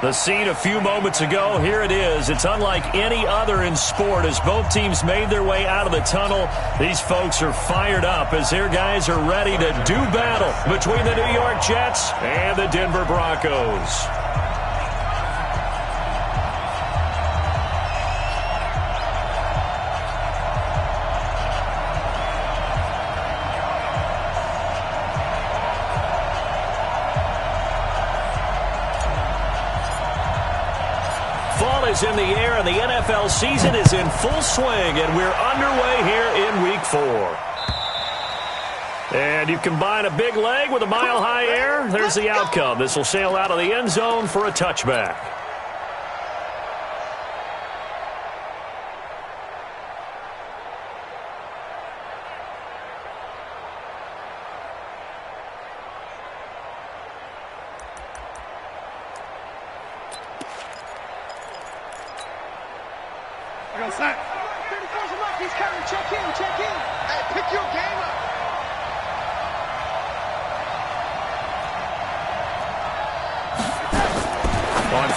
The scene a few moments ago, here it is. It's unlike any other in sport as both teams made their way out of the tunnel. These folks are fired up as their guys are ready to do battle between the New York Jets and the Denver Broncos. Is in the air, and the NFL season is in full swing, and we're underway here in Week 4. And you combine a big leg with a mile-high air, there's the outcome. This will sail out of the end zone for a touchback.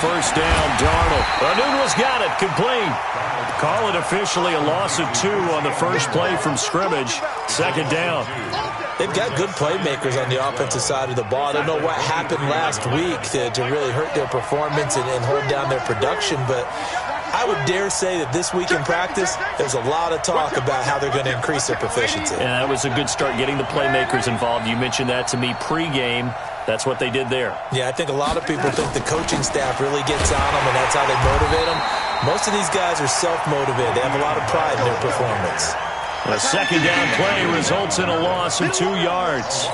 First down, Darnold. Anuno's got it, complete. Call it officially a loss of 2 on the first play from scrimmage. Second down. They've got good playmakers on the offensive side of the ball. I don't know what happened last week to really hurt their performance and hold down their production, but I would dare say that this week in practice, there's a lot of talk about how they're going to increase their proficiency. And that was a good start, getting the playmakers involved. You mentioned that to me pregame. That's what they did there. Yeah, I think a lot of people think the coaching staff really gets on them, and that's how they motivate them. Most of these guys are self-motivated. They have a lot of pride in their performance. A second down play results in a loss of 2 yards.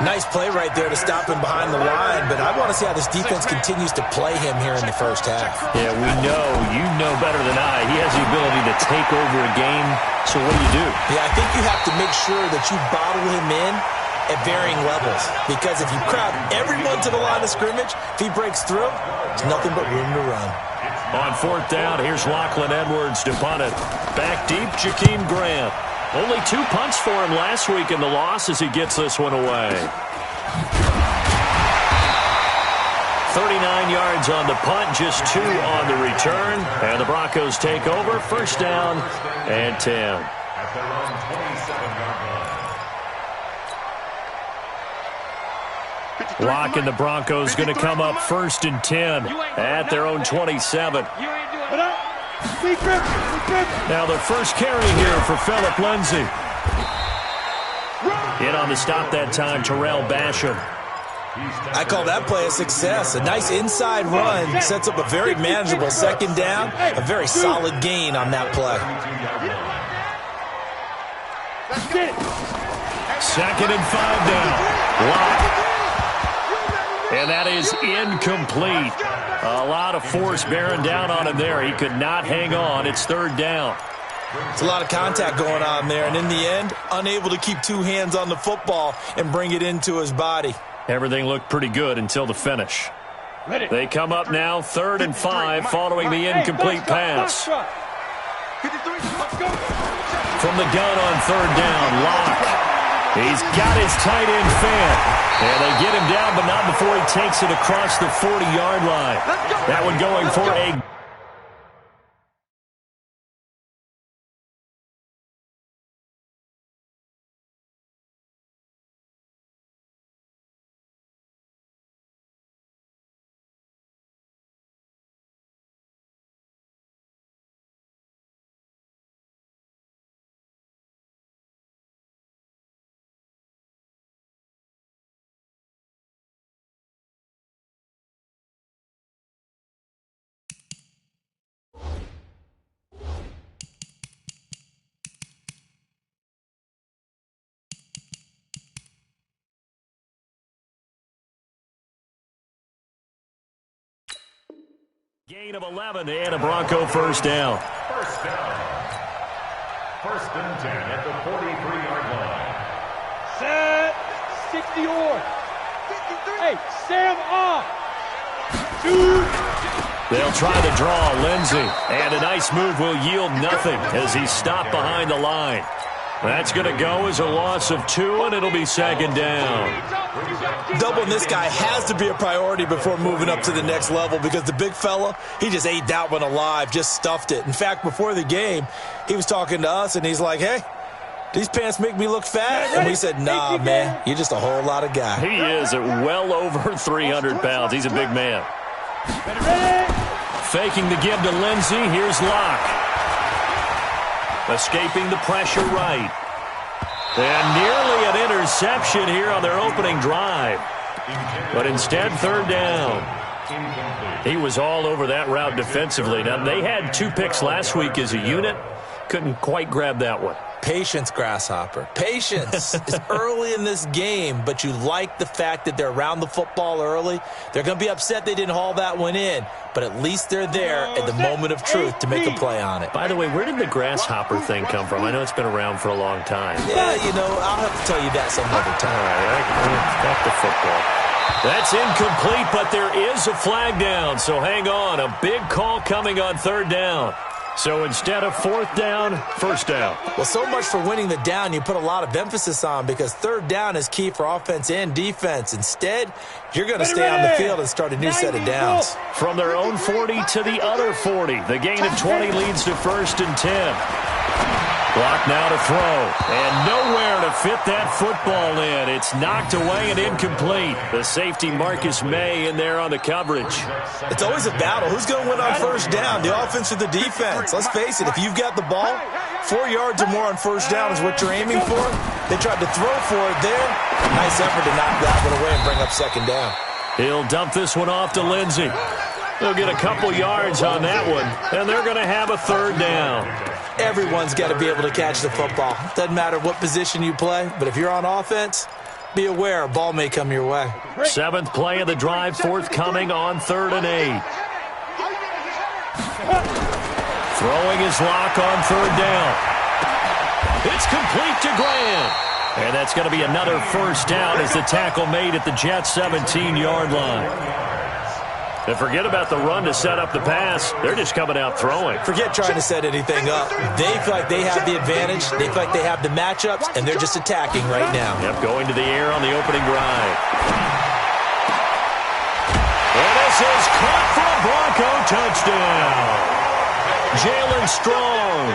Nice play right there to stop him behind the line, but I want to see how this defense continues to play him here in the first half. Yeah, we know. You know better than I. He has the ability to take over a game, so what do? Yeah, I think you have to make sure that you bottle him in at varying levels, because if you crowd everyone to the line of scrimmage, if he breaks through, there's nothing but room to run. On fourth down, here's Lachlan Edwards to punt it. Back deep, Jakeem Grant. Only 2 punts for him last week in the loss as he gets this one away. 39 yards on the punt, just 2 on the return. And the Broncos take over, first down and 10. Lock and the Broncos going to come up first and 10 at their own 27. Now the first carry here for Phillip Lindsay. In on the stop that time, Terrell Basham. I call that play a success. A nice inside run sets up a very manageable second down. A very solid gain on that play. Second and 5 down. Lock. And that is incomplete. A lot of force bearing down on him there. He could not hang on. It's third down. It's a lot of contact going on there. And in the end, unable to keep 2 hands on the football and bring it into his body. Everything looked pretty good until the finish. They come up now, 3rd and 5, following the incomplete pass. From the gun on 3rd down, Locke. He's got his tight end fan. And they get him down, but not before he takes it across the 40-yard line. That one going for a... Gain of 11 and a Bronco first down. First down. First and 10 at the 43-yard line. Set. 60-yard. Hey, Sam off. 2. They'll try to draw Lindsay. And a nice move will yield nothing as he's stopped behind the line. That's going to go as a loss of 2, and it'll be second down. Doubling this guy has to be a priority before moving up to the next level because the big fella, he just ate that one alive, just stuffed it. In fact, before the game, he was talking to us, and he's like, hey, these pants make me look fat. And we said, nah, man, you're just a whole lot of guy. He is at well over 300 pounds. He's a big man. Faking the give to Lindsey. Here's Locke. Escaping the pressure right. And nearly an interception here on their opening drive. But instead, third down. He was all over that route defensively. Now, they had 2 picks last week as a unit. Couldn't quite grab that one. Patience, Grasshopper. Patience. It's early in this game, but you like the fact that they're around the football early. They're going to be upset they didn't haul that one in, but at least they're there at the moment of truth to make a play on it. By the way, where did the Grasshopper thing come from? I know it's been around for a long time. Yeah, you know, I'll have to tell you that some other time. All right, got the football. That's incomplete, but there is a flag down, so hang on. A big call coming on third down. So instead of fourth down, first down. Well, so much for winning the down you put a lot of emphasis on because third down is key for offense and defense. Instead, you're going to stay on the field and start a new set of downs. From their own 40 to the other 40. The gain of 20 leads to first and 10. Clock now to throw. And nowhere to fit that football in. It's knocked away and incomplete. The safety Marcus May in there on the coverage. It's always a battle. Who's going to win on first down, the offense or the defense? Let's face it, if you've got the ball, 4 yards or more on first down is what you're aiming for. They tried to throw for it there. Nice effort to knock that one away and bring up second down. He'll dump this one off to Lindsey. They'll get a couple yards on that one, and they're going to have a third down. Everyone's got to be able to catch the football. Doesn't matter what position you play, but if you're on offense, be aware a ball may come your way. 7th play of the drive, forthcoming on 3rd and 8. Throwing his Lock on 3rd down. It's complete to Graham. And that's going to be another first down as the tackle made at the Jets' 17-yard line. And forget about the run to set up the pass. They're just coming out throwing. Forget trying to set anything up. They feel like they have the advantage. They feel like they have the matchups, and they're just attacking right now. Yep, going to the air on the opening drive. And this is caught for a Bronco touchdown. Jalen Strong,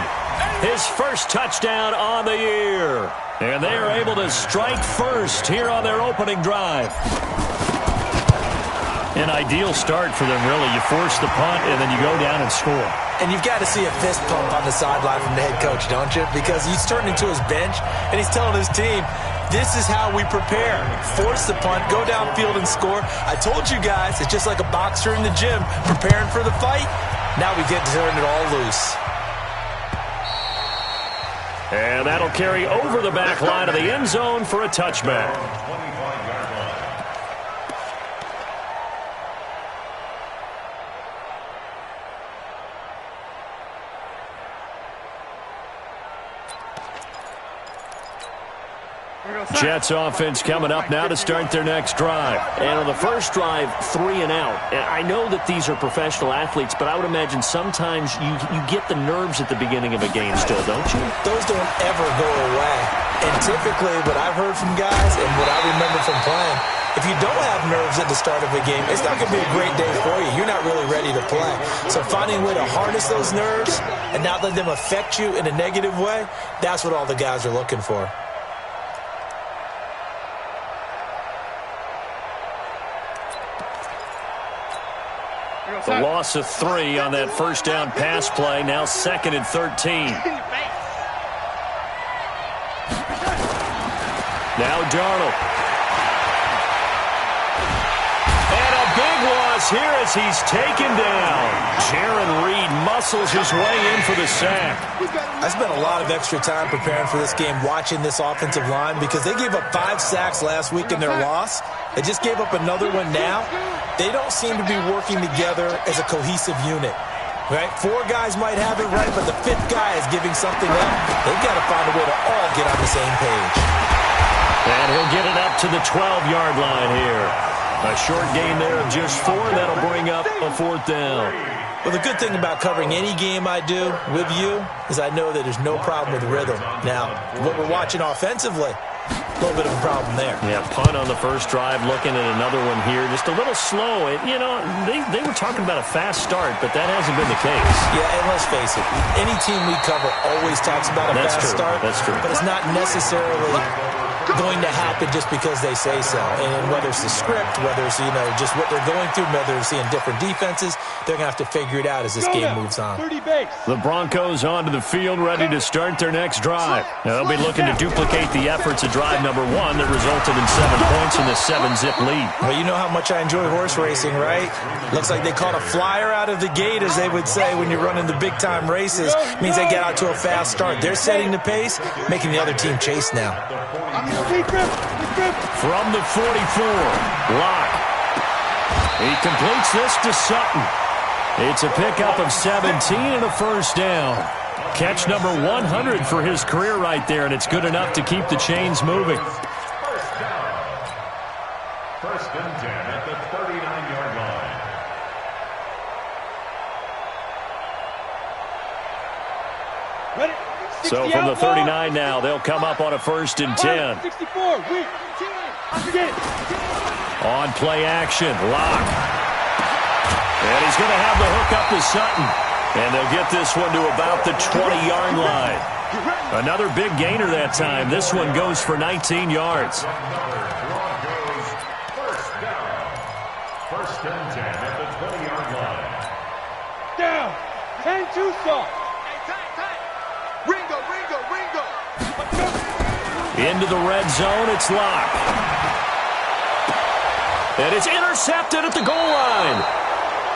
his first touchdown on the year. And they are able to strike first here on their opening drive. An ideal start for them, really. You force the punt, and then you go down and score. And you've got to see a fist pump on the sideline from the head coach, don't you? Because he's turned into his bench, and he's telling his team, this is how we prepare. Force the punt, go downfield and score. I told you guys, it's just like a boxer in the gym preparing for the fight. Now we get to turn it all loose. And that'll carry over the back line of the end zone for a touchback. Jets offense coming up now to start their next drive. And on the first drive, 3 and out. And I know that these are professional athletes, but I would imagine sometimes you get the nerves at the beginning of a game still, don't you? Those don't ever go away. And typically what I've heard from guys and what I remember from playing, if you don't have nerves at the start of a game, it's not going to be a great day for you. You're not really ready to play. So finding a way to harness those nerves and not let them affect you in a negative way, that's what all the guys are looking for. The loss of 3 on that first down pass play. Now 2nd and 13. Now Darnold. And a big loss here as he's taken down. Jaron Reed muscles his way in for the sack. I spent a lot of extra time preparing for this game watching this offensive line because they gave up 5 sacks last week in their loss. They just gave up another one now. They don't seem to be working together as a cohesive unit. Right? 4 guys might have it right, but the 5th guy is giving something up. They've got to find a way to all get on the same page. And he'll get it up to the 12-yard line here. A short gain there of just 4. That'll bring up a 4th down. Well, the good thing about covering any game I do with you is I know that there's no problem with rhythm. Now, what we're watching offensively, a little bit of a problem there. Yeah, punt on the first drive, looking at another one here. Just a little slow. You know, they were talking about a fast start, but that hasn't been the case. Yeah, and let's face it, any team we cover always talks about a fast start. That's true. But it's not necessarily going to happen just because they say so. And whether it's the script, whether it's, just what they're going through, whether they're seeing different defenses, they're going to have to figure it out as this game moves on. The Broncos onto the field, ready to start their next drive. Now, they'll be looking to duplicate the efforts of drive number 1 that resulted in 7 points in the 7-zip lead. Well, you know how much I enjoy horse racing, right? Looks like they caught a flyer out of the gate, as they would say when you're running the big-time races. It means they get out to a fast start. They're setting the pace, making the other team chase now. From the 44, Locke. He completes this to Sutton. It's a pickup of 17 and a first down. Catch number 100 for his career right there, and it's good enough to keep the chains moving. First and 10 at the 39-yard line. Ready? So from the 39 now, they'll come up on a first and 10. 64, wait. On play action, Locke. And he's going to have the hook up to Sutton. And they'll get this one to about the 20-yard line. Another big gainer that time. This one goes for 19 yards. Broncos first down. First and 10 at the 20-yard line. Down. 10-2 stop. Into the red zone, it's Locke. And it's intercepted at the goal line.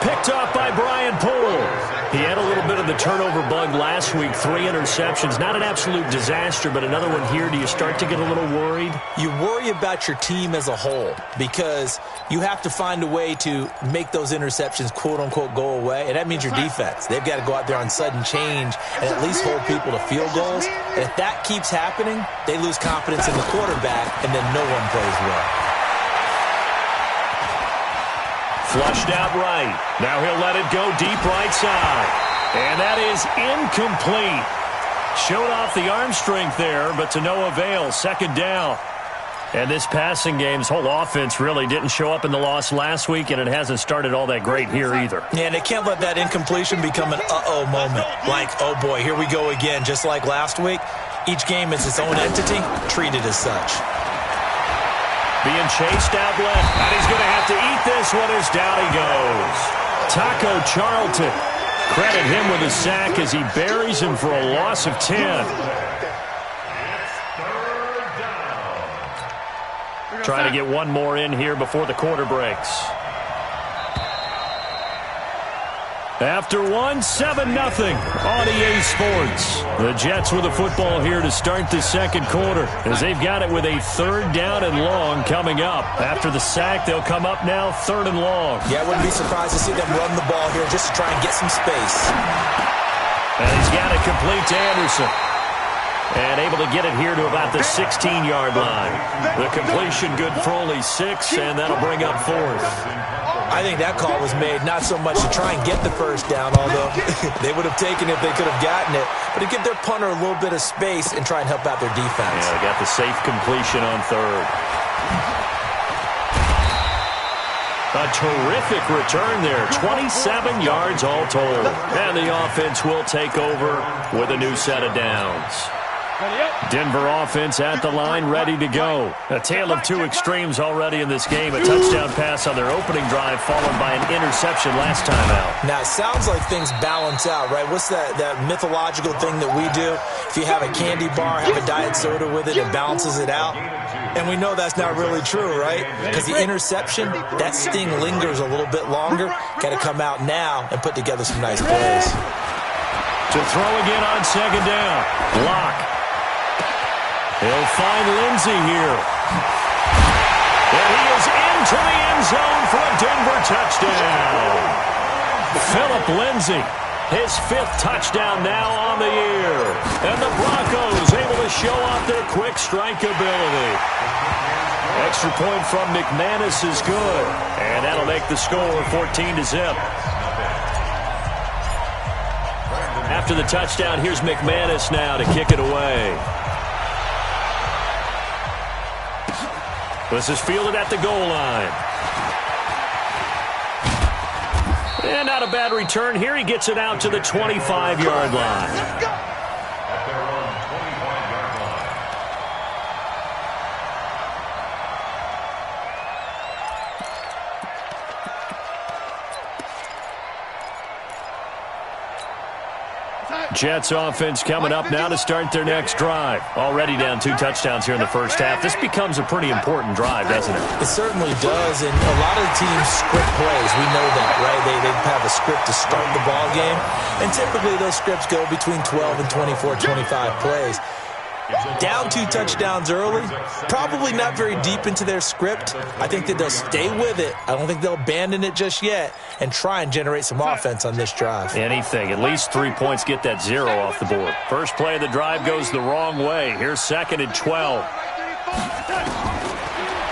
Picked off by Brian Poole. He had a little bit of the turnover bug last week. 3 interceptions. Not an absolute disaster, but another one here. Do you start to get a little worried? You worry about your team as a whole because you have to find a way to make those interceptions, quote-unquote, go away, and that means your defense. They've got to go out there on sudden change and at least hold people to field goals. And if that keeps happening, they lose confidence in the quarterback, and then no one plays well. Flushed out right. Now he'll let it go deep right side. And that is incomplete. Showed off the arm strength there, but to no avail. Second down. And this passing game's whole offense really didn't show up in the loss last week, and it hasn't started all that great here either. Yeah, and they can't let that incompletion become an uh-oh moment. Like, oh boy, here we go again, just like last week. Each game is its own entity, treated as such. Being chased out left, and he's going to have to eat this one as down he goes. Taco Charlton. Credit him with a sack as he buries him for a loss of 10. Trying to get one more in here before the quarter breaks. After one, 7-0 on EA Sports. The Jets with the football here to start the second quarter as they've got it with a 3rd down and long coming up. After the sack, they'll come up now 3rd and long. Yeah, I wouldn't be surprised to see them run the ball here just to try and get some space. And he's got it complete to Anderson. And able to get it here to about the 16-yard line. The completion good for only 6, and that'll bring up 4th. I think that call was made not so much to try and get the first down, although they would have taken it if they could have gotten it, but to give their punter a little bit of space and try and help out their defense. Yeah, they got the safe completion on 3rd. A terrific return there. 27 yards all told. And the offense will take over with a new set of downs. Denver offense at the line, ready to go. A tale of 2 extremes already in this game. A touchdown pass on their opening drive, followed by an interception last time out. Now, it sounds like things balance out, right? What's that mythological thing that we do? If you have a candy bar, have a diet soda with it, it balances it out. And we know that's not really true, right? Because the interception, that sting lingers a little bit longer. Got to come out now and put together some nice plays. To throw again on 2nd down. Locke. He'll find Lindsey here. And he is into the end zone for a Denver touchdown. Philip Lindsey His 5th touchdown now on the year. And the Broncos able to show off their quick strike ability. Extra point from McManus is good. And that'll make the score 14-0. After the touchdown, here's McManus now to kick it away. This is fielded at the goal line. And not a bad return here. He gets it out to the 25-yard line. At their own 25-yard line. Jets offense coming up now to start their next drive. Already down 2 touchdowns here in the first half. This becomes a pretty important drive, doesn't it? It certainly does, and a lot of teams script plays. We know that, right? They have a script to start the ball game, and typically those scripts go between 12 and 24, 25 plays. Down 2 touchdowns early, probably not very deep into their script. I think that they'll stay with it. I don't think they'll abandon it just yet and try and generate some offense on this drive. Anything. At least 3 points, get that 0 off the board. First play of the drive goes the wrong way. Here's 2nd and 12.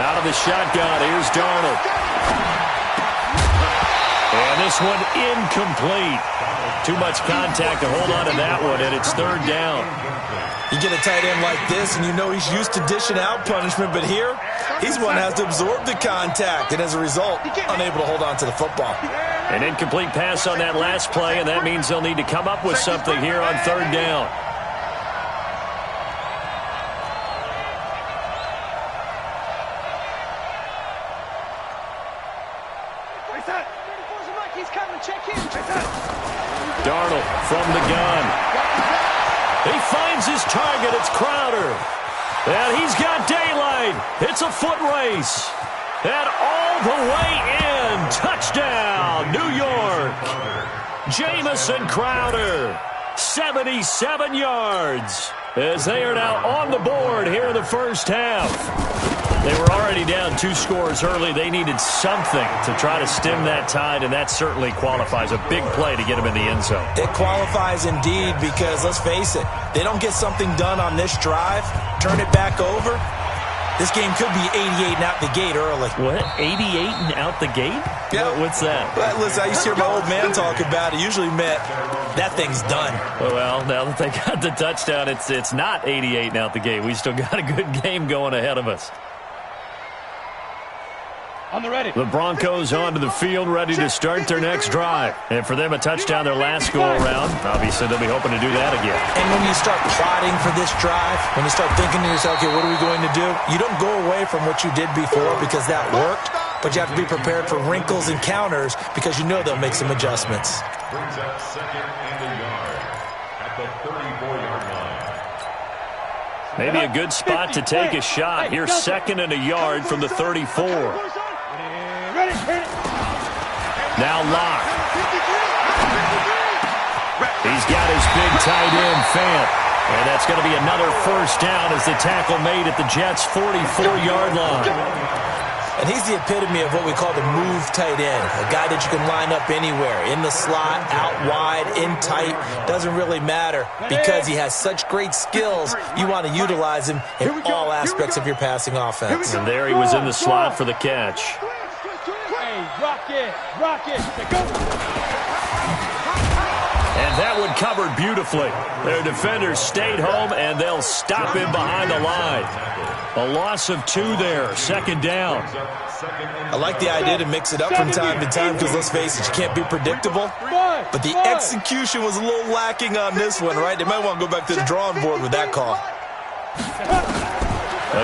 Out of the shotgun, here's Darnold. And this one incomplete. Too much contact to hold on to that one, and it's 3rd down. You get a tight end like this, and you know he's used to dishing out punishment, but here, he's one that has to absorb the contact, and as a result, unable to hold on to the football. An incomplete pass on that last play, and that means they'll need to come up with something here on 3rd down. Darnold from the gun. He finds his target. It's Crowder. And he's got daylight. It's a foot race. And all the way in. Touchdown, New York. Jamison Crowder, 77 yards. As they are now on the board here in the first half. They were already down 2 scores early. They needed something to try to stem that tide, and that certainly qualifies. A big play to get them in the end zone. It qualifies indeed because, let's face it, they don't get something done on this drive, turn it back over, this game could be 88 and out the gate early. What? 88 and out the gate? Yeah. What's that? Well, listen, I used to hear my old man talk about it. Usually meant that thing's done. Well, now that they got the touchdown, it's not 88 and out the gate. We still got a good game going ahead of us. On the ready. The Broncos onto the field, ready to start their next drive. And for them, a touchdown their last go-around. Obviously, they'll be hoping to do that again. And when you start plotting for this drive, when you start thinking to yourself, okay, what are we going to do? You don't go away from what you did before because that worked, but you have to be prepared for wrinkles and counters because you know they'll make some adjustments. Brings up 2nd and a yard at the 34-yard line. Maybe a good spot to take a shot. Here's 2nd and a yard from the 34. Now Locke. He's got his big tight end, Fant. And that's going to be another first down as the tackle made at the Jets' 44-yard line. And he's the epitome of what we call the move tight end, a guy that you can line up anywhere, in the slot, out wide, in tight, doesn't really matter because he has such great skills. You want to utilize him in all aspects of your passing offense. And there he was in the slot for the catch. Rocket, go. And that one covered beautifully. Their defenders stayed home, and they'll stop him behind the line. A loss of 2 there, 2nd down. I like the idea to mix it up from time to time because, let's face it, you can't be predictable. But the execution was a little lacking on this one, right? They might want to go back to the drawing board with that call.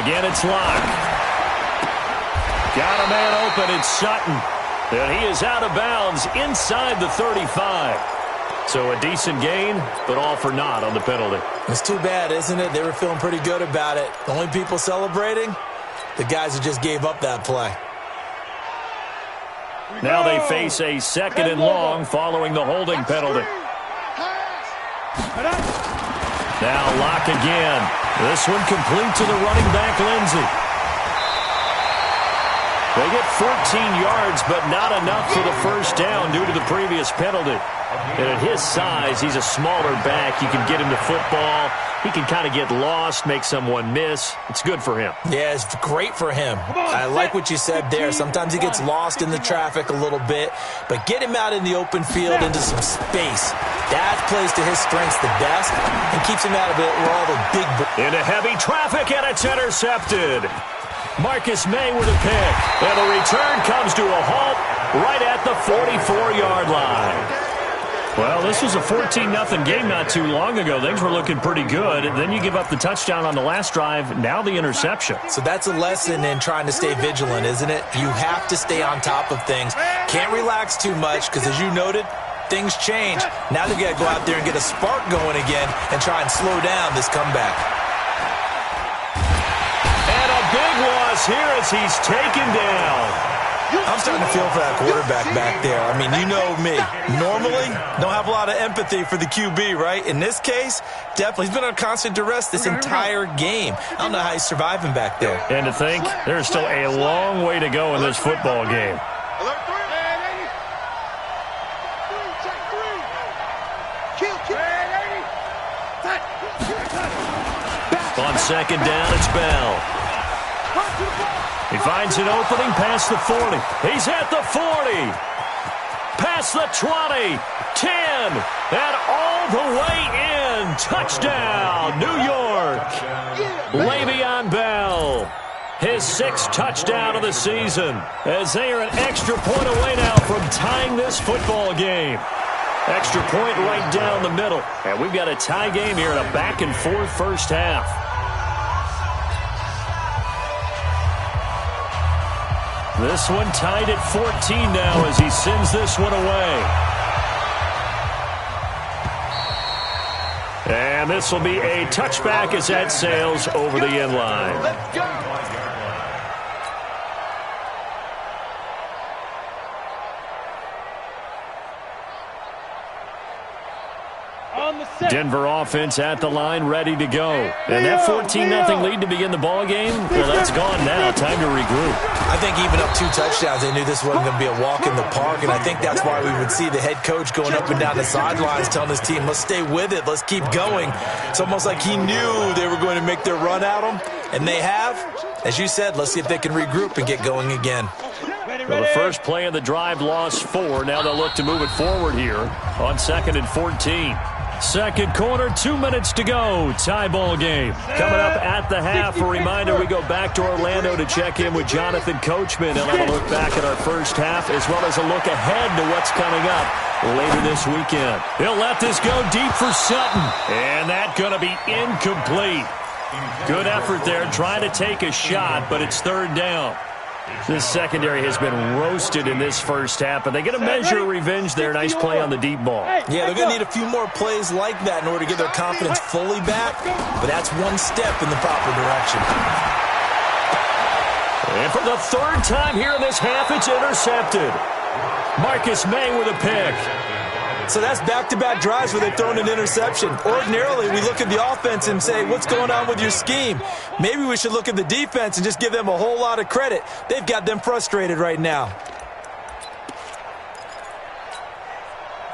Again, it's Locke. Got a man open, it's Sutton. And he is out of bounds inside the 35. So a decent gain, but all for naught on the penalty. It's too bad, isn't it? They were feeling pretty good about it. The only people celebrating, the guys who just gave up that play. Now they face a 2nd and long following the holding penalty. Now Locke again. This one complete to the running back, Lindsey. They get 14 yards, but not enough for the first down due to the previous penalty. And at his size, he's a smaller back. You can get him to football. He can kind of get lost, make someone miss. It's good for him. Yeah, it's great for him. I like what you said there. Sometimes he gets lost in the traffic a little bit, but get him out in the open field into some space. That plays to his strengths the best and keeps him out of it where all the big... Into heavy traffic, and it's intercepted. Marcus May with a pick. And the return comes to a halt right at the 44-yard line. Well, this was a 14-0 game not too long ago. Things were looking pretty good. Then you give up the touchdown on the last drive. Now the interception. So that's a lesson in trying to stay vigilant, isn't it? You have to stay on top of things. Can't relax too much because, as you noted, things change. Now they've got to go out there and get a spark going again and try and slow down this comeback. And a big loss here as he's taken down. I'm starting to feel for that quarterback back there. I mean, you know me. Normally, don't have a lot of empathy for the QB, right? In this case, definitely. He's been on constant duress this entire game. I don't know how he's surviving back there. And to think, there's still a long way to go in this football game. On second down, it's Bell. He finds an opening past the 40. He's at the 40. Past the 20. 10. And all the way in. Touchdown, New York. Le'Veon Bell. His 6th touchdown of the season. As they are an extra point away now from tying this football game. Extra point right down the middle. And we've got a tie game here in a back-and-forth first half. This one tied at 14 now as he sends this one away. And this will be a touchback as that sails over the end line. Let's go. Denver offense at the line, ready to go. And that 14-0 lead to begin the ball game, well, that's gone now. Time to regroup. I think even up 2 touchdowns, they knew this wasn't going to be a walk in the park, and I think that's why we would see the head coach going up and down the sidelines telling his team, let's stay with it, let's keep going. It's almost like he knew they were going to make their run at him, and they have. As you said, let's see if they can regroup and get going again. Well, the first play of the drive lost 4. Now they'll look to move it forward here on 2nd and 14. Second quarter, 2 minutes to go. Tie ball game. Coming up at the half, a reminder, we go back to Orlando to check in with Jonathan Coachman. He'll have a look back at our first half as well as a look ahead to what's coming up later this weekend. He'll let this go deep for Sutton. And that's going to be incomplete. Good effort there trying to take a shot, but it's 3rd down. This secondary has been roasted in this first half, but they get a measure of revenge there. Nice play on the deep ball. Yeah, they're going to need a few more plays like that in order to get their confidence fully back, but that's one step in the proper direction. And for the 3rd time here in this half, it's intercepted. Marcus May with a pick. So that's back-to-back drives where they've thrown an interception. Ordinarily, we look at the offense and say, what's going on with your scheme? Maybe we should look at the defense and just give them a whole lot of credit. They've got them frustrated right now.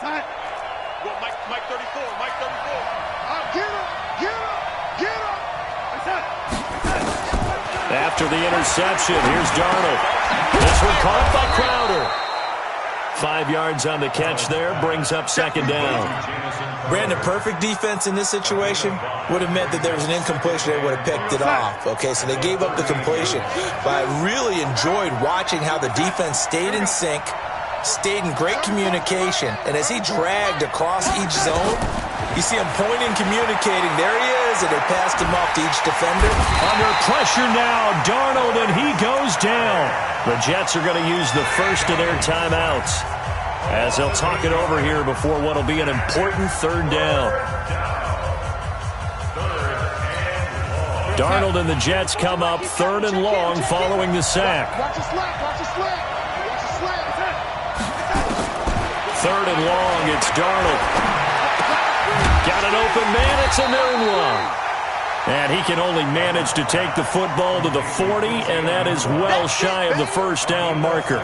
Mike 34, Mike 34. Get him. After the interception, here's Darnold. This one caught by Crowder. 5 yards on the catch there, brings up 2nd down. Brandon, perfect defense in this situation would have meant that there was an incompletion. They would have picked it off. Okay, so they gave up the completion. But I really enjoyed watching how the defense stayed in sync, stayed in great communication, and as he dragged across each zone, you see him pointing, communicating. There he is, and they passed him off to each defender. Under pressure now, Darnold, and he goes down. The Jets are going to use the first of their timeouts as they'll talk it over here before what will be an important 3rd down. Darnold and the Jets come up 3rd and long following the sack. 3rd and long, it's Darnold. Got an open man, it's a known one. And he can only manage to take the football to the 40, and that is well shy of the first down marker.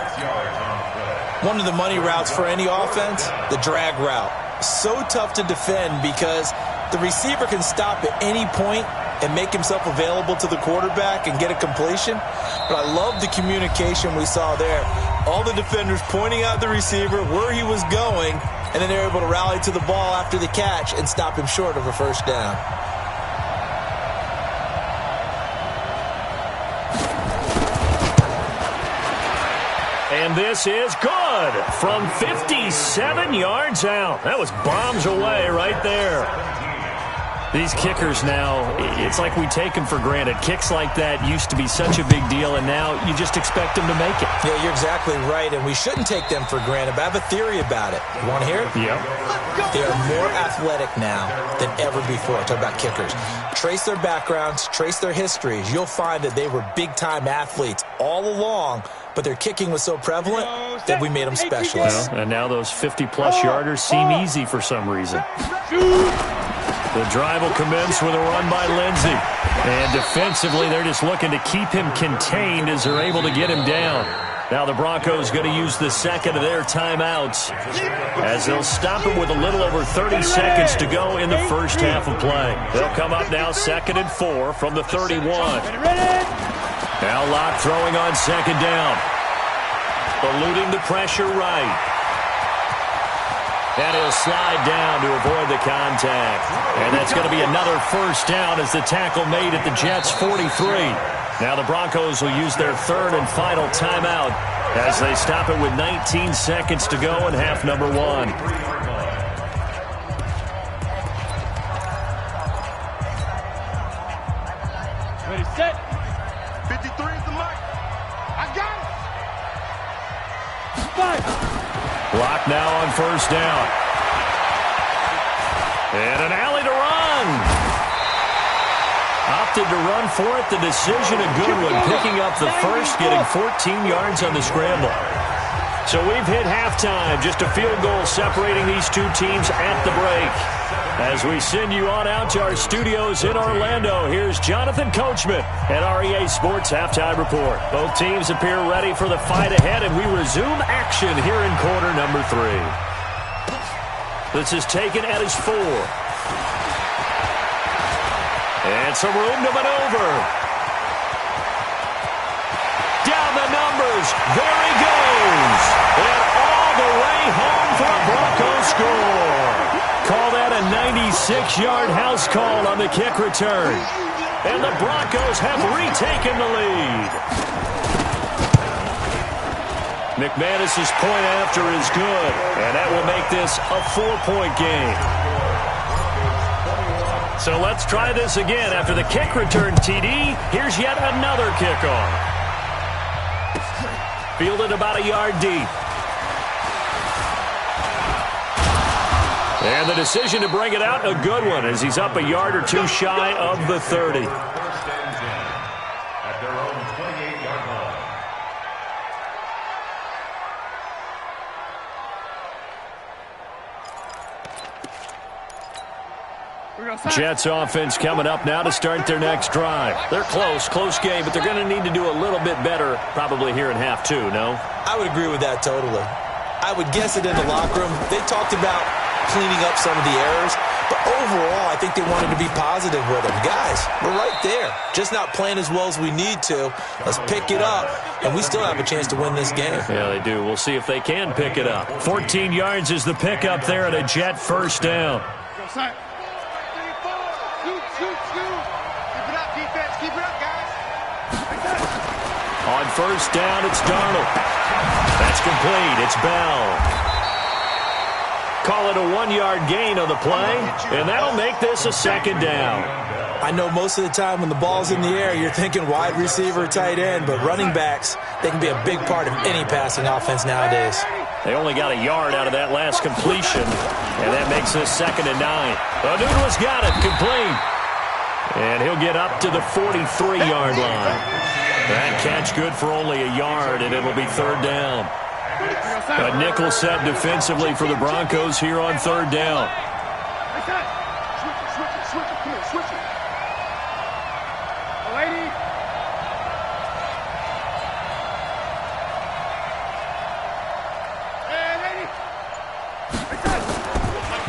One of the money routes for any offense, the drag route. So tough to defend because the receiver can stop at any point and make himself available to the quarterback and get a completion. But I love the communication we saw there. All the defenders pointing out the receiver, where he was going, and then they're able to rally to the ball after the catch and stop him short of a first down. And this is good from 57 yards out. That was bombs away right there. These kickers now, it's like we take them for granted. Kicks like that used to be such a big deal, and now you just expect them to make it. Yeah, you're exactly right, and we shouldn't take them for granted, but I have a theory about it. You want to hear it? Yep. They are more athletic now than ever before. Talk about kickers. Trace their backgrounds, trace their histories. You'll find that they were big-time athletes all along, but their kicking was so prevalent that we made them specialists. Well, and now those 50-plus yarders seem easy for some reason. The drive will commence with a run by Lindsey. And defensively, they're just looking to keep him contained as they're able to get him down. Now the Broncos going to use the second of their timeouts as they'll stop him with a little over 30 seconds to go in the first half of play. They'll come up now 2nd and 4 from the 31. Now Locke throwing on 2nd down. Eluding the pressure right. And he'll slide down to avoid the contact. And that's going to be another first down as the tackle made at the Jets' 43. Now the Broncos will use their 3rd and final timeout as they stop it with 19 seconds to go in half number 1. Ready, set. 53 is the mark. I got it. 5. Block now on first down. And an alley to run. Opted to run for it. The decision a good one. Picking up the first, getting 14 yards on the scramble. So we've hit halftime. Just a field goal separating these two teams at the break. As we send you on out to our studios in Orlando, here's Jonathan Coachman at REA Sports Halftime Report. Both teams appear ready for the fight ahead, and we resume action here in quarter number 3. This is taken at his 4. And some room to maneuver. Down the numbers. There he goes. And all the way home for a Broncos score. Call that a 96-yard house call on the kick return. And the Broncos have retaken the lead. McManus's point after is good, and that will make this a 4-point game. So let's try this again. After the kick return, TD, here's yet another kickoff. Fielded about a yard deep. And the decision to bring it out, a good one, as he's up a yard or two shy of the 30. At their own 28-yard line. Jets offense coming up now to start their next drive. They're close game, but they're going to need to do a little bit better probably here in half 2, no? I would agree with that totally. I would guess it in the locker room. They talked about cleaning up some of the errors, but overall, I think they wanted to be positive with them. Guys, we're right there. Just not playing as well as we need to. Let's pick it up, and we still have a chance to win this game. Yeah, they do. We'll see if they can pick it up. 14 yards is the pickup there at a Jet first down. On first down, it's Darnold. That's complete. It's Bell. Call it a 1-yard gain on the play, and that'll make this a 2nd down. I know most of the time when the ball's in the air, you're thinking wide receiver, tight end, but running backs, they can be a big part of any passing offense nowadays. They only got a yard out of that last completion, and that makes this 2nd and 9. O'Doodle's got it, complete. And he'll get up to the 43-yard line. That catch good for only a yard, and it'll be 3rd down. A nickel set defensively for the Broncos here on 3rd down.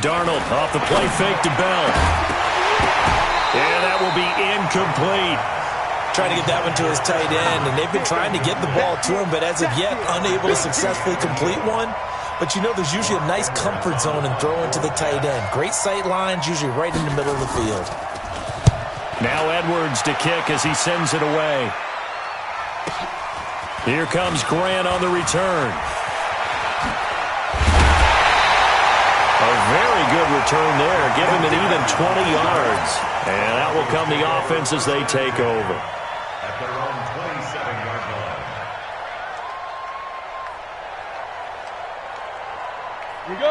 Darnold off the play fake to Bell. And that will be incomplete. Trying to get that one to his tight end, and they've been trying to get the ball to him, but as of yet, unable to successfully complete one. But you know there's usually a nice comfort zone in throwing to the tight end. Great sight lines, usually right in the middle of the field. Now Edwards to kick as he sends it away. Here comes Grant on the return. A very good return there. Give him an even 20 yards. And that will come the offense as they take over. At their own 27-yard line.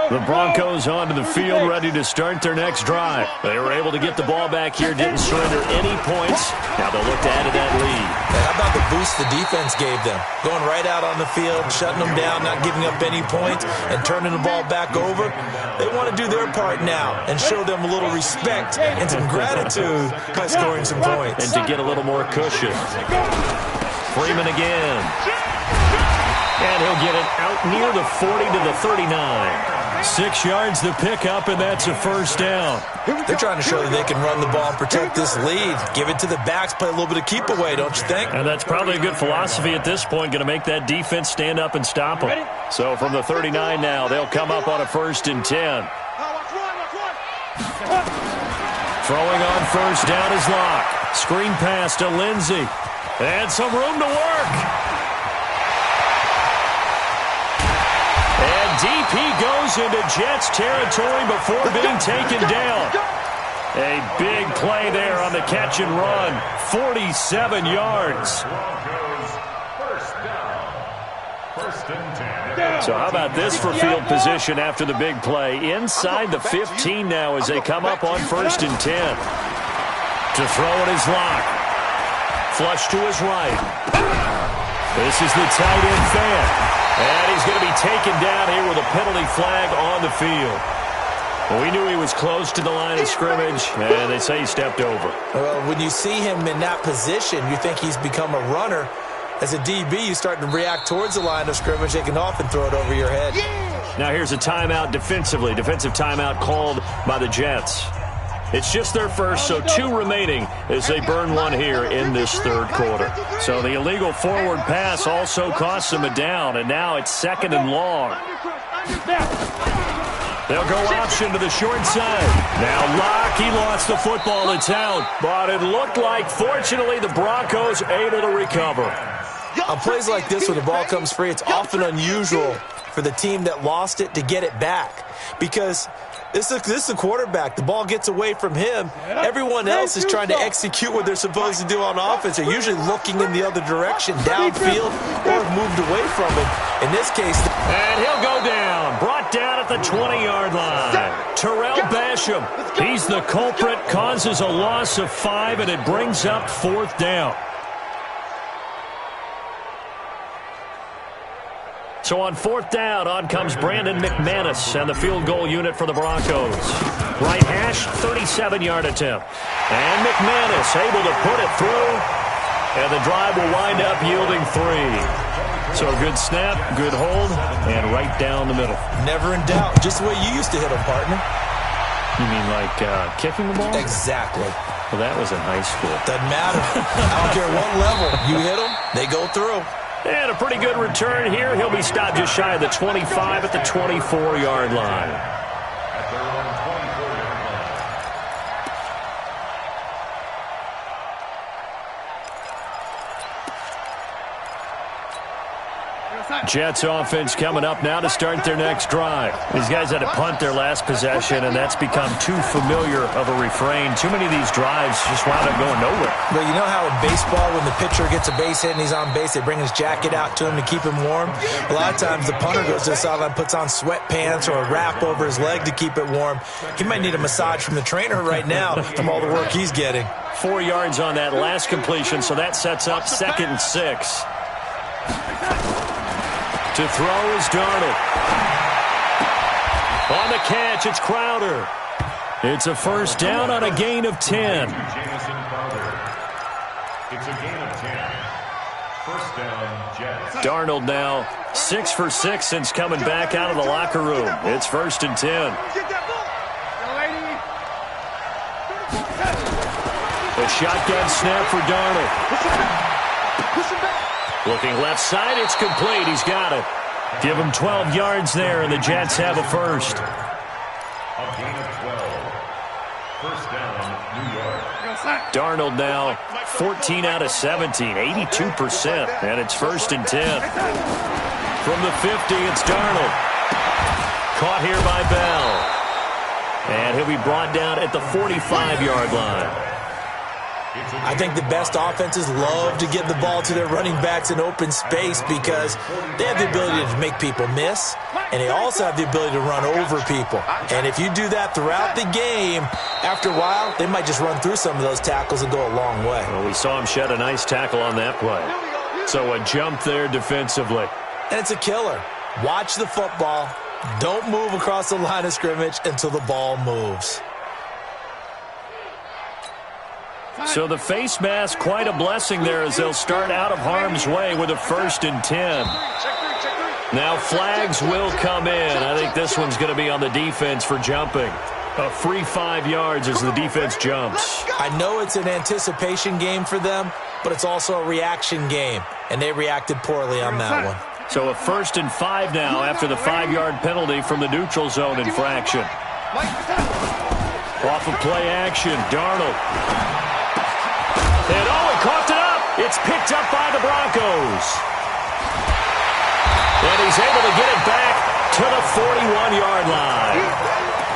The Broncos onto the field, ready to start their next drive. They were able to get the ball back here, didn't surrender any points. Now they'll look to add to that lead. And how about the boost the defense gave them? Going right out on the field, shutting them down, not giving up any points, and turning the ball back over. They want to do their part now and show them a little respect and some gratitude by scoring some points. And to get a little more cushion. Freeman again. And he'll get it out near the 40 to the 39. 6 yards the pickup, and that's a first down. They're trying to show that they can run the ball and protect this lead. Give it to the backs, play a little bit of keep away, don't you think? And that's probably a good philosophy at this point, going to make that defense stand up and stop them. So from the 39 now, they'll come up on a 1st and 10. Throwing on first down is Locke. Screen pass to Lindsey. And some room to work. Deep he goes into Jets territory before being taken down. A big play there on the catch and run. 47 yards. So how about this for field position after the big play? Inside the 15 now as they come up on 1st and 10. To throw it is Locke. Flush to his right. This is the tight end fan. And he's going to be taken down here with a penalty flag on the field. Well, we knew he was close to the line of scrimmage, and they say he stepped over. Well, when you see him in that position, you think he's become a runner. As a DB, you start to react towards the line of scrimmage. They can often throw it over your head. Now here's a timeout defensively. Defensive timeout called by the Jets. It's just their first, so 2 remaining as they burn one here in this 3rd quarter. So the illegal forward pass also costs them a down, and now it's 2nd and long. They'll go option to the short side. Now Locke, he lost the football. It's out. But it looked like, fortunately, the Broncos able to recover. On plays like this where the ball comes free, it's often unusual for the team that lost it to get it back. Because this is the quarterback. The ball gets away from him. Everyone else is trying to execute what they're supposed to do on offense. They're usually looking in the other direction, downfield, or have moved away from him. In this case... And he'll go down. Brought down at the 20-yard line. Terrell Basham. He's the culprit. Causes a loss of 5, and it brings up 4th down. So on 4th down, on comes Brandon McManus and the field goal unit for the Broncos. Right hash, 37-yard attempt. And McManus able to put it through, and the drive will wind up yielding 3. So a good snap, good hold, and right down the middle. Never in doubt. Just the way you used to hit them, partner. You mean like kicking the ball? Exactly. Well, that was in high school. Doesn't matter. I don't care what level. You hit them, they go through. And a pretty good return here. He'll be stopped just shy of the 25 at the 24-yard line. At their own 24-yard line. Jets offense coming up now to start their next drive. These guys had to punt their last possession, and that's become too familiar of a refrain. Too many of these drives just wound up going nowhere. Well, you know how in baseball, when the pitcher gets a base hit and he's on base, they bring his jacket out to him to keep him warm? A lot of times the punter goes to the sideline, puts on sweatpants or a wrap over his leg to keep it warm. He might need a massage from the trainer right now from all the work he's getting. 4 yards on that last completion, so that sets up 2nd and 6. To throw is Darnold. On the catch, it's Crowder. It's a first down on a gain of 10. It's a gain of 10. First down, Jets. Darnold now 6 for 6 since coming back out of the locker room. It's 1st and 10. A shotgun snap for Darnold. Looking left side, it's complete. He's got it. Give him 12 yards there, and the Jets have a first. A gain of 12. First down, New York. Darnold now 14 out of 17, 82%, and it's 1st and 10. From the 50, it's Darnold. Caught here by Bell. And he'll be brought down at the 45-yard line. I think the best offenses love to give the ball to their running backs in open space because they have the ability to make people miss, and they also have the ability to run over people. And if you do that throughout the game, after a while, they might just run through some of those tackles and go a long way. Well, we saw him shed a nice tackle on that play. So a jump there defensively. And it's a killer. Watch the football. Don't move across the line of scrimmage until the ball moves. So the face mask, quite a blessing there as they'll start out of harm's way with a 1st and 10. Now flags will come in. I think this one's going to be on the defense for jumping. A free 5 yards as the defense jumps. I know it's an anticipation game for them, but it's also a reaction game, and they reacted poorly on that one. So a 1st and 5 now after the 5-yard penalty from the neutral zone infraction. Off of play action, Darnold. And he coughed it up. It's picked up by the Broncos. And he's able to get it back to the 41-yard line.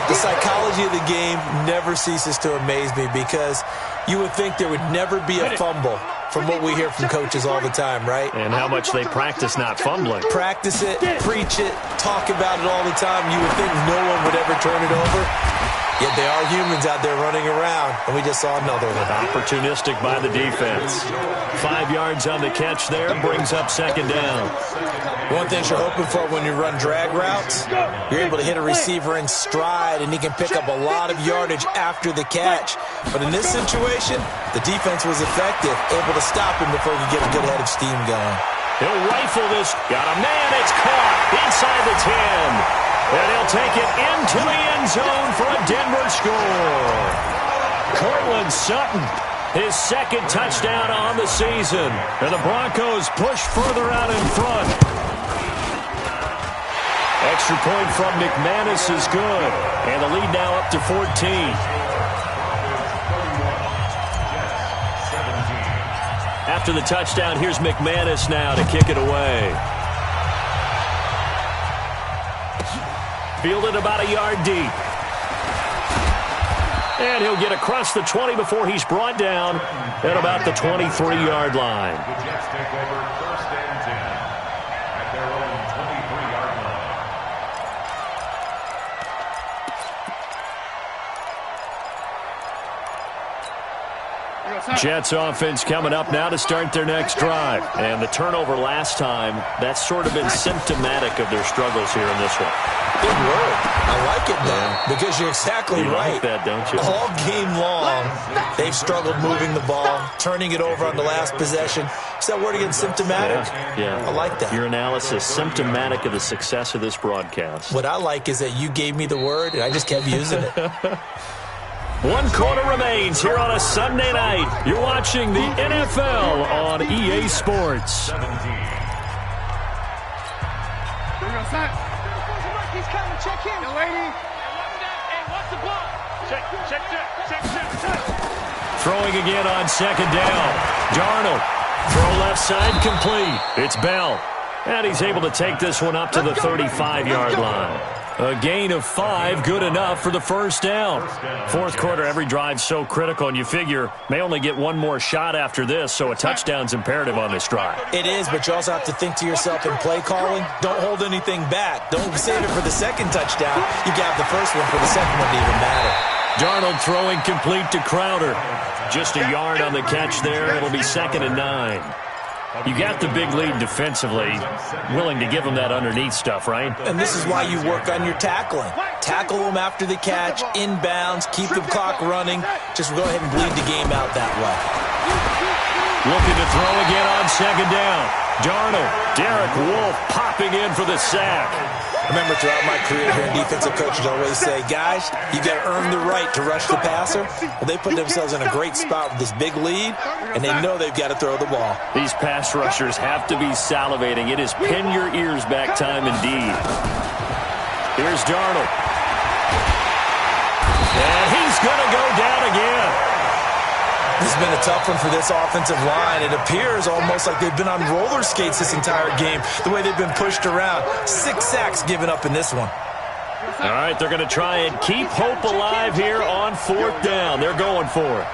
The psychology of the game never ceases to amaze me because you would think there would never be a fumble from what we hear from coaches all the time, right? And how much they practice not fumbling. Practice it, preach it, talk about it all the time. You would think no one would ever turn it over. Yet they are humans out there running around, and we just saw another one. Opportunistic by the defense. 5 yards on the catch there, brings up 2nd down. One thing you're hoping for when you run drag routes, you're able to hit a receiver in stride, and he can pick up a lot of yardage after the catch. But in this situation, the defense was effective, able to stop him before he could get a good head of steam going. He'll rifle this. Got a man. It's caught inside the 10. And he'll take it into the end zone for a Denver score. Cortland Sutton, his 2nd touchdown on the season. And the Broncos push further out in front. Extra point from McManus is good. And the lead now up to 14. After the touchdown, here's McManus now to kick it away. Fielded about a yard deep. And he'll get across the 20 before he's brought down at about the 23-yard line. The Jets take over 1st and 10 at their own 23-yard line. Jets offense coming up now to start their next drive. And the turnover last time, that's sort of been symptomatic of their struggles here in this one. Good word. I like it now because you're exactly right. Like that, don't you? All game long, they've struggled moving the ball, turning it over on the last possession. Is that word again, symptomatic? Yeah. I like that. Your analysis, symptomatic of the success of this broadcast. What I like is that you gave me the word, and I just kept using it. 1 quarter remains here on a Sunday night. You're watching the NFL on EA Sports. He's coming. Check in. Yo, lady. Hey, what's the ball? Check. Throwing again on 2nd down. Darnold. Throw left side complete. It's Bell. And he's able to take this one up to the 35-yard line. A gain of 5, good enough for the 1st down. 4th quarter, every drive's so critical, and you figure may only get one more shot after this, so a touchdown's imperative on this drive. It is, but you also have to think to yourself in play calling, don't hold anything back. Don't save it for the 2nd touchdown. You got the 1st one for the 2nd one to even matter. Darnold throwing complete to Crowder. Just a yard on the catch there. It'll be 2nd and 9. You got the big lead defensively, willing to give them that underneath stuff, right? And this is why you work on your tackling. Tackle them after the catch, inbounds, keep the clock running. Just go ahead and bleed the game out that way. Looking to throw again on 2nd down. Darnold, Derek Wolfe popping in for the sack. remember throughout my career hearing defensive coaches always say, guys, you got to earn the right to rush the passer. Well, they put themselves in a great spot with this big lead, and they know they've got to throw the ball. These pass rushers have to be salivating. It is pin your ears back time indeed. Here's Darnold. And he's going to go down again. This has been a tough one for this offensive line. It appears almost like they've been on roller skates this entire game, the way they've been pushed around. 6 sacks given up in this one. All right, they're going to try and keep hope alive here on 4th down. They're going for it.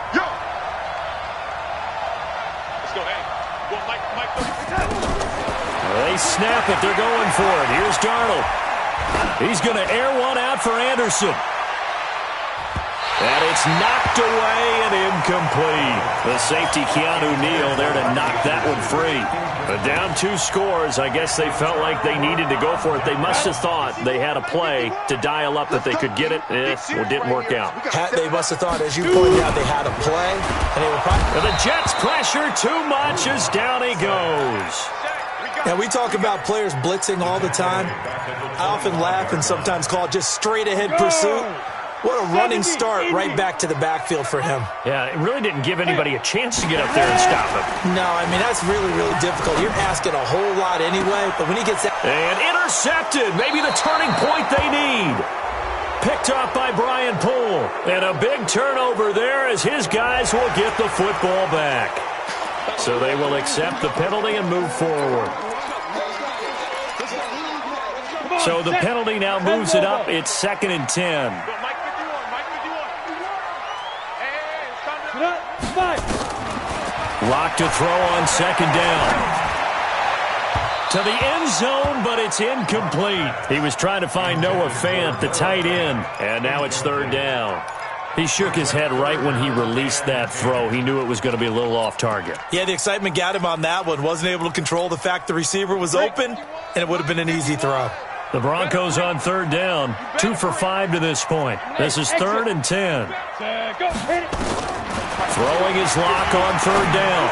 They snap it. They're going for it. Here's Darnold. He's going to air one out for Anderson. And it's knocked away and incomplete. The safety, Keanu Neal, there to knock that one free. But down 2 scores, I guess they felt like they needed to go for it. They must have thought they had a play to dial up that they could get it. It didn't work out. They must have thought, as you pointed out, they had a play. And they were probably... And the Jets pressure too much as down he goes. Now, we talk about players blitzing all the time. I often laugh and sometimes call it just straight-ahead pursuit. What a running start right back to the backfield for him. Yeah, it really didn't give anybody a chance to get up there and stop him. No, I mean, that's really, really difficult. You're asking a whole lot anyway, but when he gets that... And intercepted, maybe the turning point they need. Picked up by Brian Poole. And a big turnover there as his guys will get the football back. So they will accept the penalty and move forward. So the penalty now moves it up. It's 2nd and 10. Lock to throw on 2nd down. To the end zone, but it's incomplete. He was trying to find Noah Fant, the tight end, and now it's 3rd down. He shook his head right when he released that throw. He knew it was going to be a little off target. Yeah, the excitement got him on that one. Wasn't able to control the fact the receiver was open, and it would have been an easy throw. The Broncos on 3rd down, 2 for 5 to this point. This is 3rd and 10. Throwing his lock on 3rd down.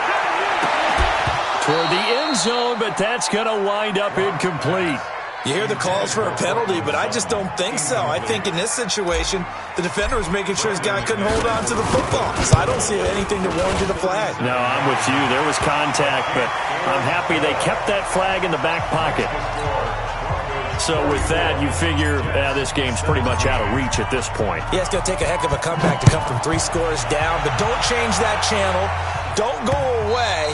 Toward the end zone, but that's going to wind up incomplete. You hear the calls for a penalty, but I just don't think so. I think in this situation, the defender was making sure his guy couldn't hold on to the football. So I don't see anything that warranted a flag. No, I'm with you. There was contact, but I'm happy they kept that flag in the back pocket. So with that, you figure this game's pretty much out of reach at this point. Yeah, it's going to take a heck of a comeback to come from 3 scores down, but don't change that channel. Don't go away.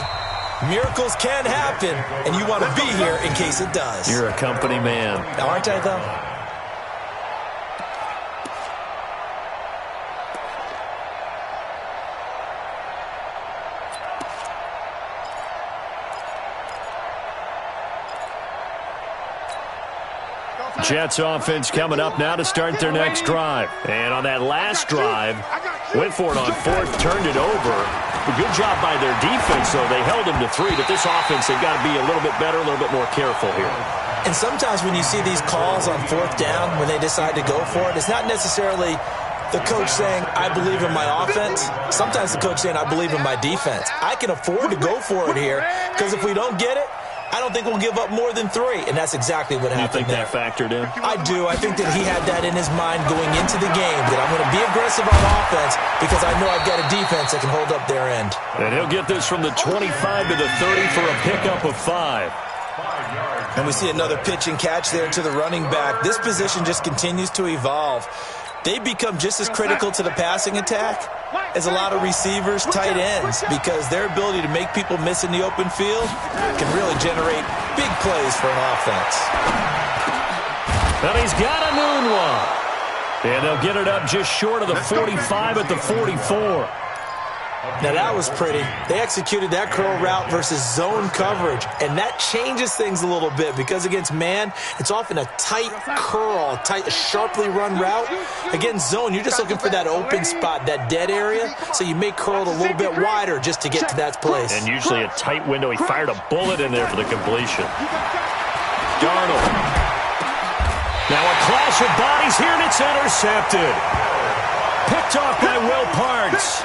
Miracles can happen, and you want to be here in case it does. You're a company man. Aren't I, though? Jets offense coming up now to start their next drive. And on that last drive, went for it on 4th, turned it over. A good job by their defense, though. They held them to 3, but this offense, they've got to be a little bit better, a little bit more careful here. And sometimes when you see these calls on 4th down, when they decide to go for it, it's not necessarily the coach saying, I believe in my offense. Sometimes the coach saying, I believe in my defense. I can afford to go for it here, because if we don't get it, I don't think we'll give up more than 3, and that's exactly what happened there. You think that factored in? I do. I think that he had that in his mind going into the game, that I'm going to be aggressive on offense because I know I've got a defense that can hold up their end. And he'll get this from the 25 to the 30 for a pickup of 5. And we see another pitch and catch there to the running back. This position just continues to evolve. They become just as critical to the passing attack as a lot of receivers, tight ends, because their ability to make people miss in the open field can really generate big plays for an offense. And he's got a noon one. And they'll get it up just short of the 45 at the 44. Now that was pretty. They executed that curl route versus zone coverage, and that changes things a little bit because against man, it's often a tight curl, tight, sharply run route. Against zone, you're just looking for that open spot, that dead area, so you may curl it a little bit wider just to get to that place. And usually a tight window. He fired a bullet in there for the completion. Darnold. Now a clash of bodies here, and it's intercepted. Picked off by Will Parks.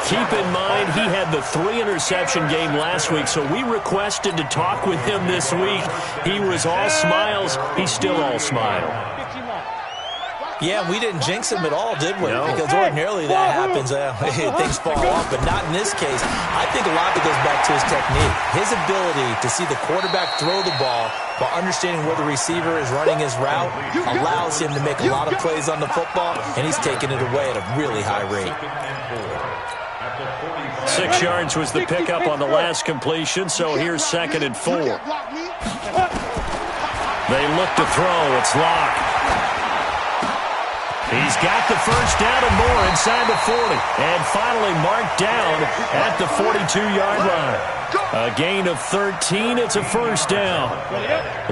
Keep in mind, he had the 3-interception game last week, so we requested to talk with him this week. He was all smiles. He's still all smile. Yeah, we didn't jinx him at all, did we? No. Because ordinarily that happens. Things fall off, but not in this case. I think a lot of it goes back to his technique. His ability to see the quarterback throw the ball while understanding where the receiver is running his route allows him to make a lot of plays on the football, and he's taking it away at a really high rate. 6 yards was the pickup on the last completion, so here's 2nd and 4. They look to throw. It's Locke. He's got the first down and more inside the 40. And finally marked down at the 42-yard line. A gain of 13. It's a first down.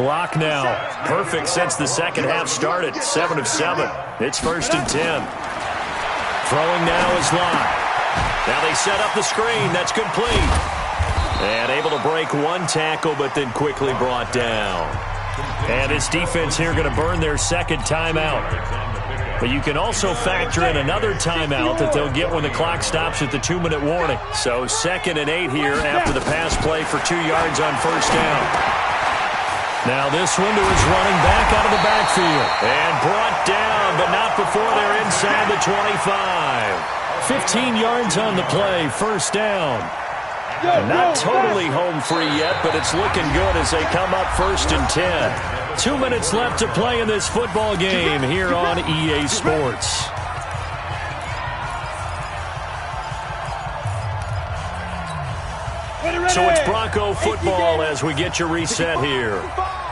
Locke now. Perfect since the second half started. 7 of 7. It's 1st and 10. Throwing now is Locke. Now they set up the screen. That's complete. And able to break one tackle, but then quickly brought down. And this defense here going to burn their second timeout. But you can also factor in another timeout that they'll get when the clock stops at the 2-minute warning. So 2nd and 8 here after the pass play for 2 yards on first down. Now this one to his running back out of the backfield. And brought down, but not before they're inside the 25. 15 yards on the play, first down. Not totally home free yet, but it's looking good as they come up 1st and 10. 2 minutes left to play in this football game here on EA Sports. So it's Bronco football as we get you reset here.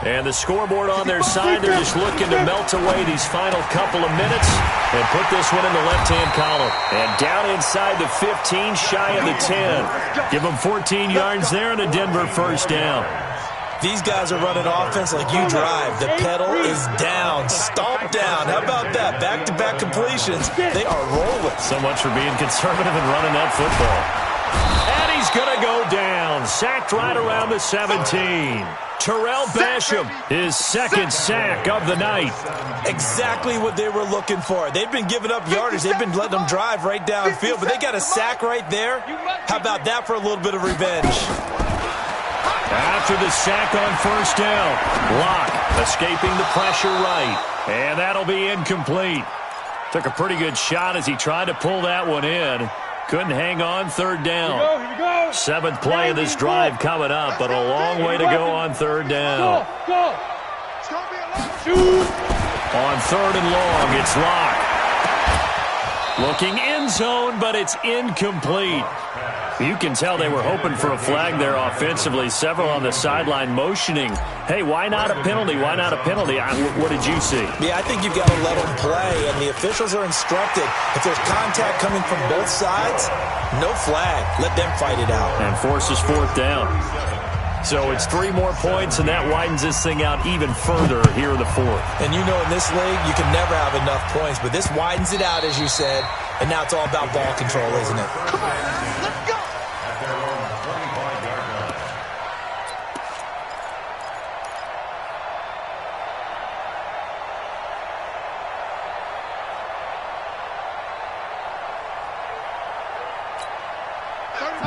And the scoreboard on their side, they're just looking to melt away these final couple of minutes and put this one in the left-hand column. And down inside the 15, shy of the 10. Give them 14 yards there and a Denver first down. These guys are running offense like you drive. The pedal is down, stomped down. How about that? Back-to-back completions. They are rolling. So much for being conservative and running that football. And he's going to go down. Sacked right around the 17. Terrell Basham, his second sack of the night. Exactly what they were looking for. They've been giving up yardage. They've been letting them drive right downfield, but they got a sack right there. How about that for a little bit of revenge? After the sack on first down, Locke escaping the pressure right. And that'll be incomplete. Took a pretty good shot as he tried to pull that one in. Couldn't hang on, third down. Here we go. 7th play of this drive coming up, but a long way to go on third down. Go. On 3rd and long, it's Locke. Looking end zone, but it's incomplete. You can tell they were hoping for a flag there offensively. Several on the sideline motioning. Hey, why not a penalty? Why not a penalty? What did you see? Yeah, I think you've got to let them play, and the officials are instructed. If there's contact coming from both sides, no flag. Let them fight it out. And forces 4th down. So it's 3 more points, and that widens this thing out even further here in the 4th. And you know in this league, you can never have enough points, but this widens it out, as you said, and now it's all about ball control, isn't it? Come on, let's go.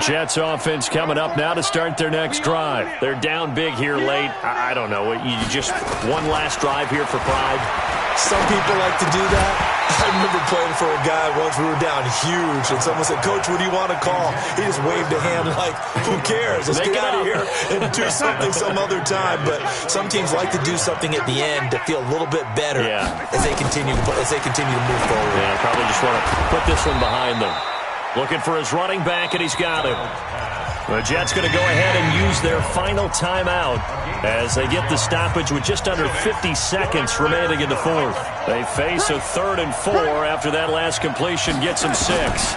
Jets offense coming up now to start their next drive. They're down big here late. I don't know. You just one last drive here for pride. Some people like to do that. I remember playing for a guy once. We were down huge, and someone said, "Coach, what do you want to call?" He just waved a hand like, "Who cares? Let's get out of here and do something some other time." But some teams like to do something at the end to feel a little bit better as they continue to move forward. Yeah, probably just want to put this one behind them. Looking for his running back, and he's got him. The Jets going to go ahead and use their final timeout as they get the stoppage with just under 50 seconds remaining in the 4th. They face a 3rd and 4 after that last completion gets them 6.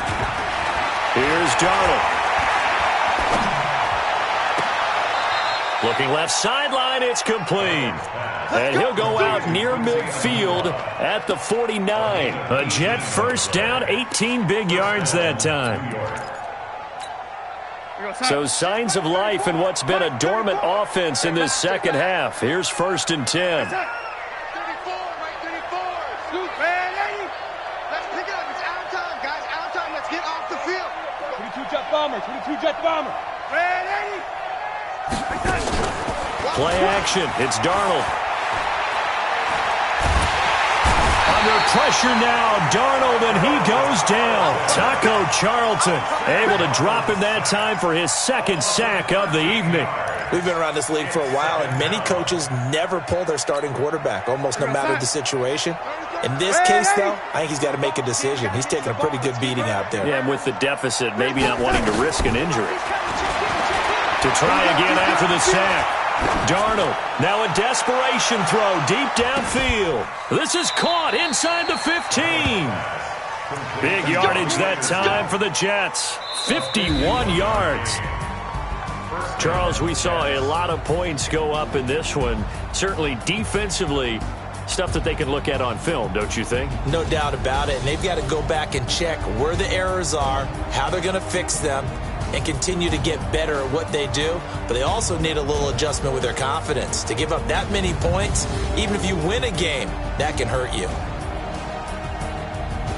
Here's Darnold. Looking left sideline, it's complete. And he'll go out near midfield at the 49. A Jet first down, 18 big yards that time. So signs of life in what's been a dormant offense in this second half. Here's 1st and 10. 34, right 34. Let's pick it up. It's out of time. 22 jet bomber, 22 jet bomber. Ready? Play action. It's Darnold. Under pressure now, Darnold, and he goes down. Taco Charlton able to drop him that time for his second sack of the evening. We've been around this league for a while, and many coaches never pull their starting quarterback, almost no matter the situation. In this case, though, I think he's got to make a decision. He's taking a pretty good beating out there. Yeah, and with the deficit, maybe not wanting to risk an injury. To try again after the sack. Darnold, now a desperation throw deep downfield. This is caught inside the 15. Big yardage that time for the Jets. 51 yards. Charles, we saw a lot of points go up in this one. Certainly defensively, stuff that they can look at on film, don't you think? No doubt about it. And they've got to go back and check where the errors are, how they're going to fix them, and continue to get better at what they do. But they also need a little adjustment with their confidence. To give up that many points, even if you win a game, that can hurt you.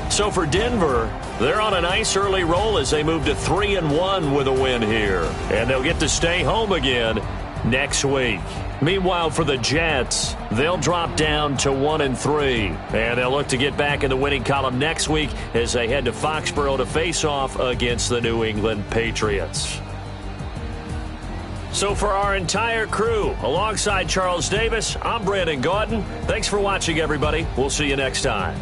So for Denver, they're on a nice early roll as they move to 3-1 with a win here. And they'll get to stay home again next week. Meanwhile, for the Jets, they'll drop down to 1-3. And they'll look to get back in the winning column next week as they head to Foxborough to face off against the New England Patriots. So for our entire crew, alongside Charles Davis, I'm Brandon Gaudin. Thanks for watching, everybody. We'll see you next time.